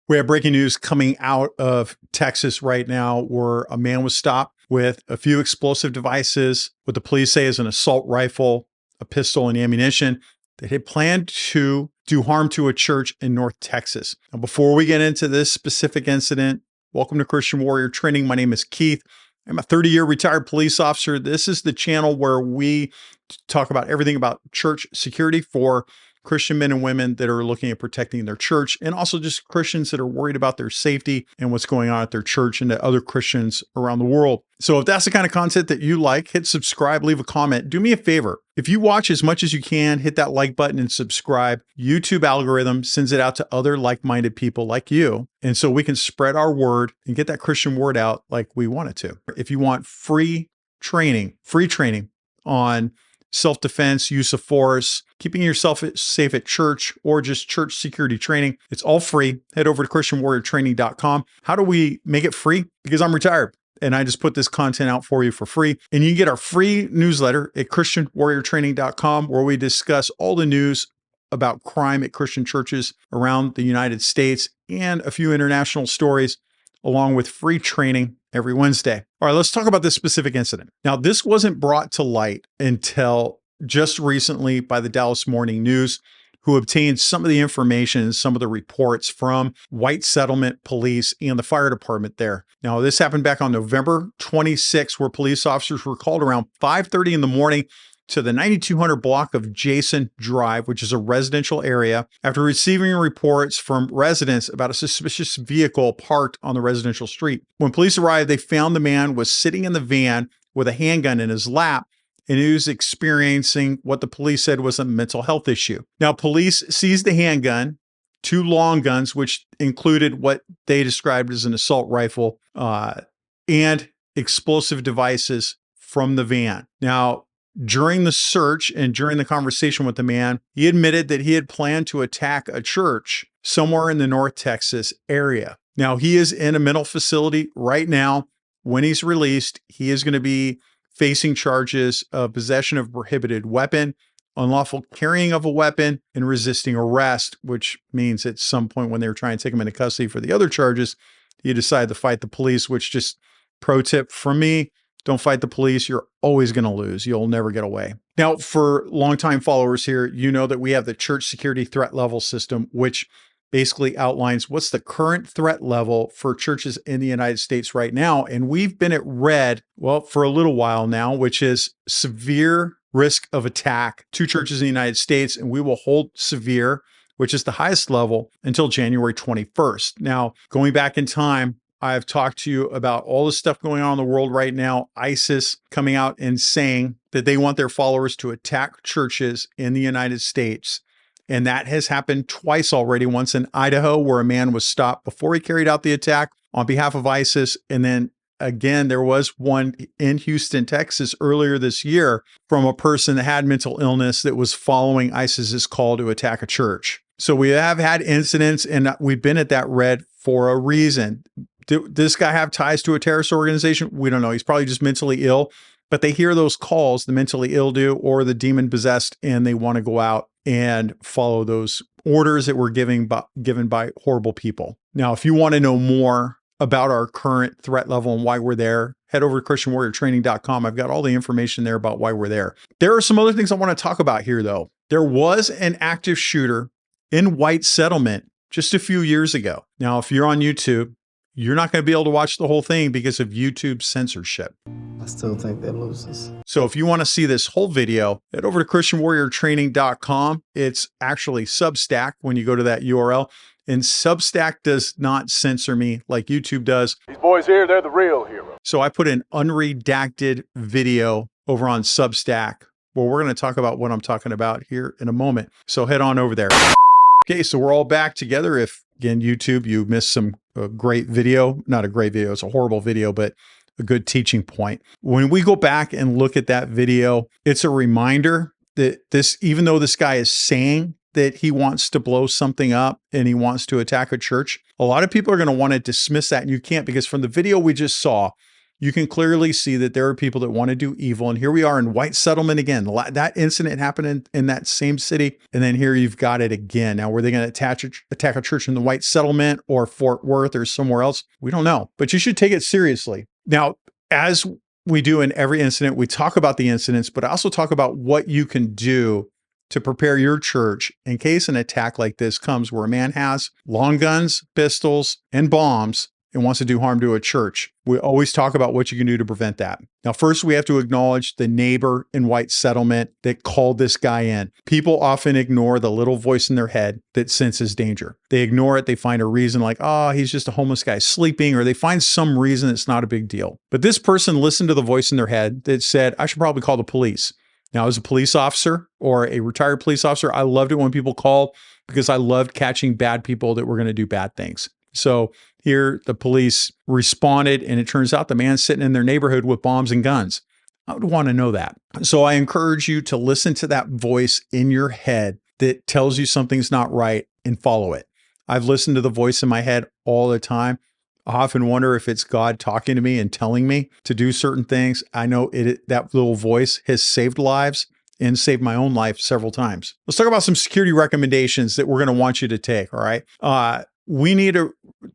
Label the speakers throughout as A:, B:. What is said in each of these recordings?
A: We have breaking news coming out of Texas right now where a man was stopped with a few explosive devices, what the police say is an assault rifle, a pistol, and ammunition that had planned to do harm to a church in North Texas. Now, before we get into this specific incident, welcome to Christian Warrior Training. My name is Keith. I'm a 30-year retired police officer. This is the channel where we talk about everything about church security for Christian men and women that are looking at protecting their church, and also just Christians that are worried about their safety and what's going on at their church and to other Christians around the world. So if that's the kind of content that you like, hit subscribe, leave a comment. Do me a favor. If you watch as much as you can, hit that like button and subscribe. YouTube algorithm sends it out to other like-minded people like you. And so we can spread our word and get that Christian word out like we want it to. If you want free training on self-defense, use of force, keeping yourself safe at church, or just church security training, it's all free. Head over to christianwarriortraining.com. How do we make it free? Because I'm retired and I just put this content out for you for free. And you can get our free newsletter at christianwarriortraining.com, where we discuss all the news about crime at Christian churches around the United States and a few international stories, along with free training every Wednesday. All right, let's talk about this specific incident. Now, this wasn't brought to light until just recently by the Dallas Morning News, who obtained some of the information, some of the reports from White Settlement Police and the fire department there. Now, this happened back on November 26, where police officers were called around 5:30 in the morning to the 9200 block of Jason Drive, which is a residential area, after receiving reports from residents about a suspicious vehicle parked on the residential street. When police arrived, they found the man was sitting in the van with a handgun in his lap, and he was experiencing what the police said was a mental health issue. Now, police seized the handgun, two long guns, which included what they described as an assault rifle, and explosive devices from the van. Now, during the search and during the conversation with the man, he admitted that he had planned to attack a church somewhere in the North Texas area. Now, he is in a mental facility right now. When he's released, he is going to be facing charges of possession of a prohibited weapon, unlawful carrying of a weapon, and resisting arrest, which means at some point when they were trying to take him into custody for the other charges, he decided to fight the police, which, just pro tip from me, don't fight the police. You're always going to lose. You'll never get away. Now, for longtime followers here, you know that we have the church security threat level system, which basically outlines what's the current threat level for churches in the United States right now. And we've been at red, well, for a little while now, which is severe risk of attack to churches in the United States. And we will hold severe, which is the highest level, until January 21st. Now, going back in time, I've talked to you about all the stuff going on in the world right now. ISIS coming out and saying that they want their followers to attack churches in the United States. And that has happened twice already, once in Idaho, where a man was stopped before he carried out the attack on behalf of ISIS. And then again, there was one in Houston, Texas, earlier this year from a person that had mental illness that was following ISIS's call to attack a church. So we have had incidents, and we've been at that red for a reason. Did this guy have ties to a terrorist organization? We don't know. He's probably just mentally ill, but they hear those calls, the mentally ill do, or the demon possessed, and they want to go out and follow those orders that were given by horrible people. Now, if you want to know more about our current threat level and why we're there, head over to christianwarriortraining.com. I've got all the information there about why we're there. There are some other things I want to talk about here, though. There was an active shooter in White Settlement just a few years ago. Now, if you're on YouTube, you're not going to be able to watch the whole thing because of YouTube censorship.
B: I still think that loses.
A: So if you want to see this whole video, head over to christianwarriortraining.com. It's actually Substack when you go to that URL. And Substack does not censor me like YouTube does.
C: These boys here, they're the real heroes.
A: So I put an unredacted video over on Substack where we're going to talk about what I'm talking about here in a moment. So head on over there. Okay, so we're all back together. If, again, YouTube, you missed some great video, not a great video, it's a horrible video, but a good teaching point. When we go back and look at that video, it's a reminder that this, even though this guy is saying that he wants to blow something up and he wants to attack a church, a lot of people are going to want to dismiss that, and you can't, because from the video we just saw, you can clearly see that there are people that want to do evil. And here we are in White Settlement again. That incident happened in that same city. And then here you've got it again. Now, were they going to attack a church in the White Settlement or Fort Worth or somewhere else? We don't know, but you should take it seriously. Now, as we do in every incident, we talk about the incidents, but I also talk about what you can do to prepare your church in case an attack like this comes where a man has long guns, pistols, and bombs and wants to do harm to a church. We always talk about what you can do to prevent that. Now, first, we have to acknowledge the neighbor in White Settlement that called this guy in. People often ignore the little voice in their head that senses danger. They ignore it. They find a reason like, oh, he's just a homeless guy sleeping, or they find some reason it's not a big deal. But this person listened to the voice in their head that said, I should probably call the police. Now, as a police officer or a retired police officer, I loved it when people called because I loved catching bad people that were going to do bad things. So here the police responded, and it turns out the man's sitting in their neighborhood with bombs and guns. I would want to know that. So I encourage you to listen to that voice in your head that tells you something's not right and follow it. I've listened to the voice in my head all the time. I often wonder if it's God talking to me and telling me to do certain things. I know that little voice has saved lives and saved my own life several times. Let's talk about some security recommendations that we're going to want you to take, all right?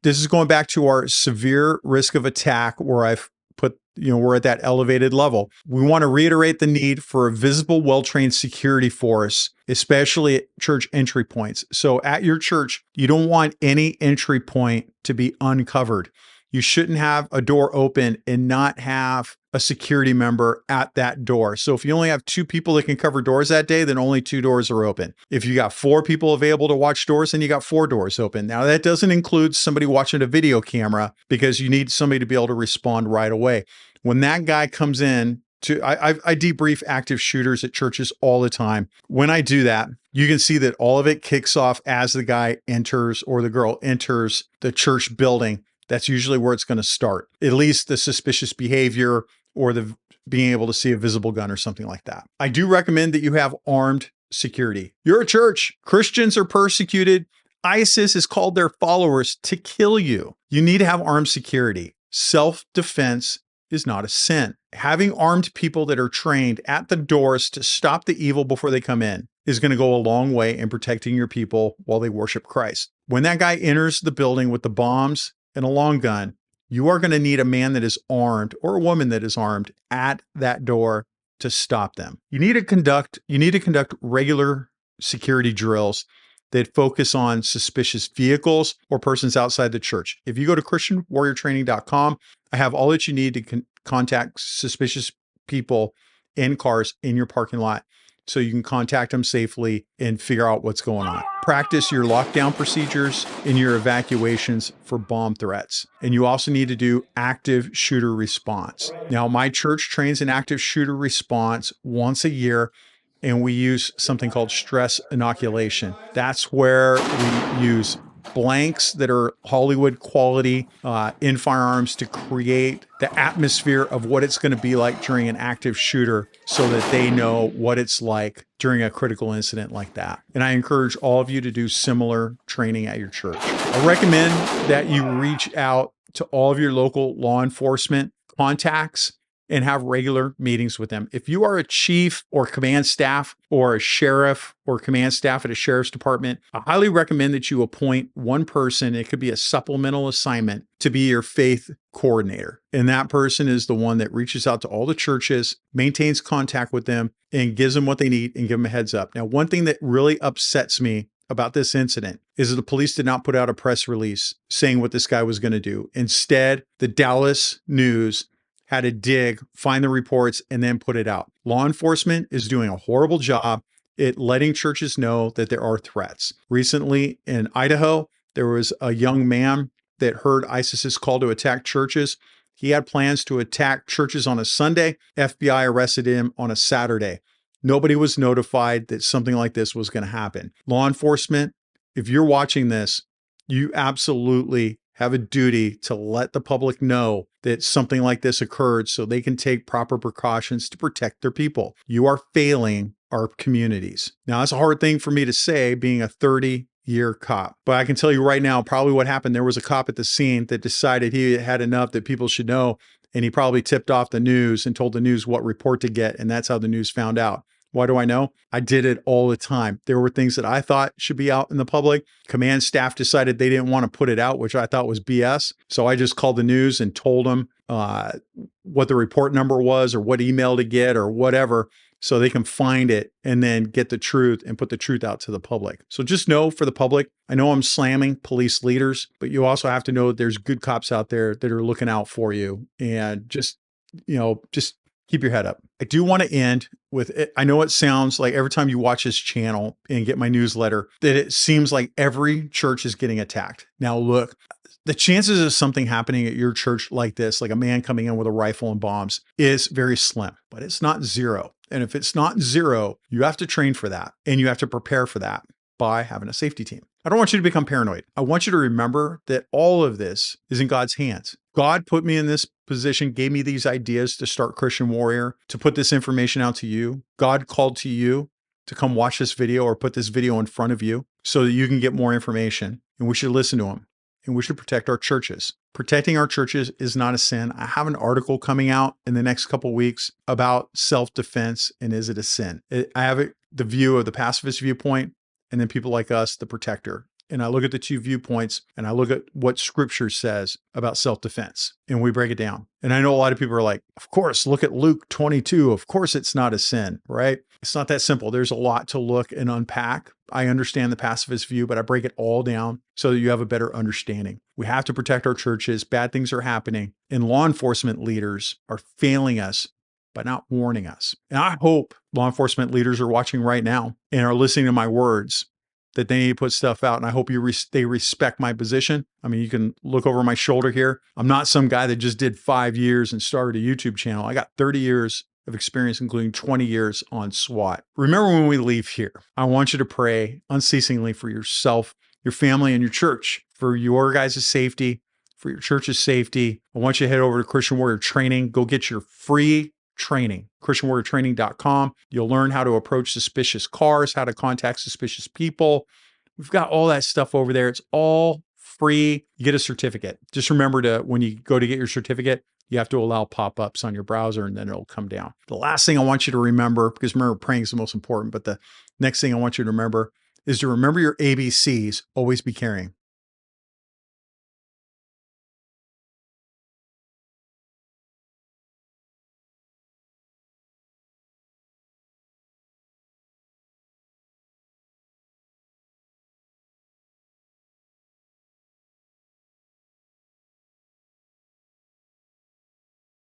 A: This is going back to our severe risk of attack where I've put, we're at that elevated level. We want to reiterate the need for a visible, well-trained security force, especially at church entry points. So at your church, you don't want any entry point to be uncovered. You shouldn't have a door open and not have a security member at that door. So if you only have 2 people that can cover doors that day, then only 2 doors are open. If you got 4 people available to watch doors, then you got 4 doors open. Now that doesn't include somebody watching a video camera because you need somebody to be able to respond right away. When that guy comes in, I debrief active shooters at churches all the time. When I do that, you can see that all of it kicks off as the guy enters or the girl enters the church building. That's usually where it's going to start, at least the suspicious behavior or the being able to see a visible gun or something like that. I do recommend that you have armed security. You're a church. Christians are persecuted. ISIS has called their followers to kill you. You need to have armed security. Self-defense is not a sin. Having armed people that are trained at the doors to stop the evil before they come in is going to go a long way in protecting your people while they worship Christ. When that guy enters the building with the bombs and a long gun, you are going to need a man that is armed or a woman that is armed at that door to stop them. You need to conduct regular security drills that focus on suspicious vehicles or persons outside the church. If you go to christianwarriortraining.com, I have all that you need to contact suspicious people in cars in your parking lot so you can contact them safely and figure out what's going on. Practice your lockdown procedures and your evacuations for bomb threats. And you also need to do active shooter response. Now, my church trains an active shooter response once a year, and we use something called stress inoculation. That's where we use blanks that are Hollywood quality in firearms to create the atmosphere of what it's going to be like during an active shooter so that they know what it's like during a critical incident like that. And I encourage all of you to do similar training at your church. I recommend that you reach out to all of your local law enforcement contacts and have regular meetings with them. If you are a chief or command staff or a sheriff or command staff at a sheriff's department, I highly recommend that you appoint one person. It could be a supplemental assignment to be your faith coordinator. And that person is the one that reaches out to all the churches, maintains contact with them, and gives them what they need and give them a heads up. Now, one thing that really upsets me about this incident is that the police did not put out a press release saying what this guy was going to do. Instead, the Dallas News had to dig, find the reports, and then put it out. Law enforcement is doing a horrible job at letting churches know that there are threats. Recently in Idaho, there was a young man that heard ISIS's call to attack churches. He had plans to attack churches on a Sunday. FBI arrested him on a Saturday. Nobody was notified that something like this was going to happen. Law enforcement, if you're watching this, you absolutely have a duty to let the public know that something like this occurred so they can take proper precautions to protect their people. You are failing our communities. Now, that's a hard thing for me to say being a 30-year cop, but I can tell you right now, probably what happened, there was a cop at the scene that decided he had enough that people should know, and he probably tipped off the news and told the news what report to get. And that's how the news found out. Why do I know? I did it all the time. There were things that I thought should be out in the public. Command staff decided they didn't want to put it out, which I thought was BS. So I just called the news and told them what the report number was or what email to get or whatever, so they can find it and then get the truth and put the truth out to the public. So just know, for the public, I know I'm slamming police leaders, but you also have to know that there's good cops out there that are looking out for you, and just keep your head up. I do want to end with it. I know it sounds like every time you watch this channel and get my newsletter that it seems like every church is getting attacked. Now, look, the chances of something happening at your church like this, like a man coming in with a rifle and bombs, is very slim, but it's not zero. And if it's not zero, you have to train for that, and you have to prepare for that by having a safety team. I don't want you to become paranoid. I want you to remember that all of this is in God's hands. God put me in this position, gave me these ideas to start Christian Warrior, to put this information out to you. God called to you to come watch this video or put this video in front of you so that you can get more information, and we should listen to him. And we should protect our churches. Protecting our churches is not a sin. I have an article coming out in the next couple of weeks about self-defense and is it a sin? I have the view of the pacifist viewpoint, and then people like us, the protector. And I look at the two viewpoints, and I look at what scripture says about self-defense, and we break it down. And I know a lot of people are like, of course, look at Luke 22. Of course, it's not a sin, right? It's not that simple. There's a lot to look and unpack. I understand the pacifist view, but I break it all down so that you have a better understanding. We have to protect our churches. Bad things are happening, and law enforcement leaders are failing us by not warning us. And I hope law enforcement leaders are watching right now and are listening to my words, that they need to put stuff out. And I hope they respect my position. I mean, you can look over my shoulder here. I'm not some guy that just did 5 years and started a YouTube channel. I got 30 years of experience, including 20 years on SWAT. Remember, when we leave here, I want you to pray unceasingly for yourself, your family, and your church, for your guys' safety, for your church's safety. I want you to head over to Christian Warrior Training. Go get your free training, christianwarriortraining.com. You'll learn how to approach suspicious cars, how to contact suspicious people. We've got all that stuff over there. It's all free. You get a certificate. Just remember to, when you go to get your certificate, you have to allow pop-ups on your browser, and then it'll come down. The last thing I want you to remember, because remember, praying is the most important, but the next thing I want you to remember is to remember your ABCs. Always be caring.